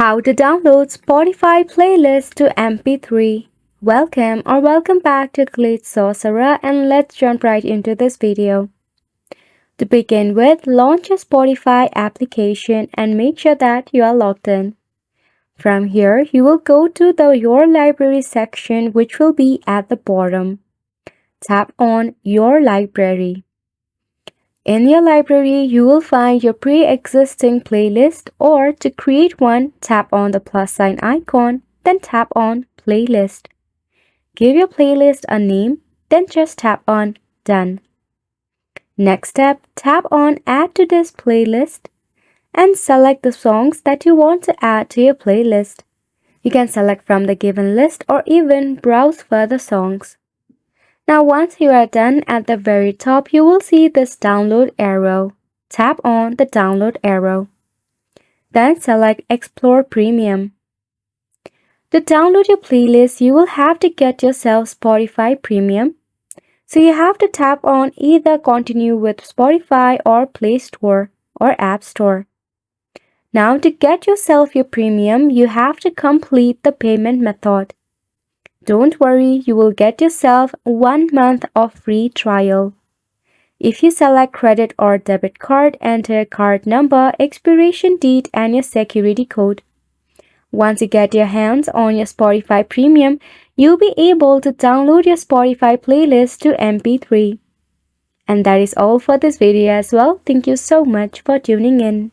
How to download Spotify playlist to MP3. Welcome back to Glitch Sorcerer, and let's jump right into this video. To begin with, launch a Spotify application and make sure that you are logged in. From here, you will go to the Your Library section, which will be at the bottom. Tap on Your Library. In your library, you will find your pre-existing playlist, or to create one, tap on the plus sign icon, then tap on Playlist. Give your playlist a name, then just tap on Done. Next step, tap on Add to this playlist and select the songs that you want to add to your playlist. You can select from the given list or even browse further songs. Now once you are done, at the very top you will see this download arrow. Tap on the download arrow. Then select Explore Premium. To download your playlist, you will have to get yourself Spotify Premium. So you have to tap on either Continue with Spotify or Play Store or App Store. Now to get yourself your premium, you have to complete the payment method. Don't worry, you will get yourself 1 month of free trial. If you select credit or debit card, enter card number, expiration date and your security code. Once you get your hands on your Spotify Premium, you'll be able to download your Spotify playlist to MP3. And that is all for this video as well. Thank you so much for tuning in.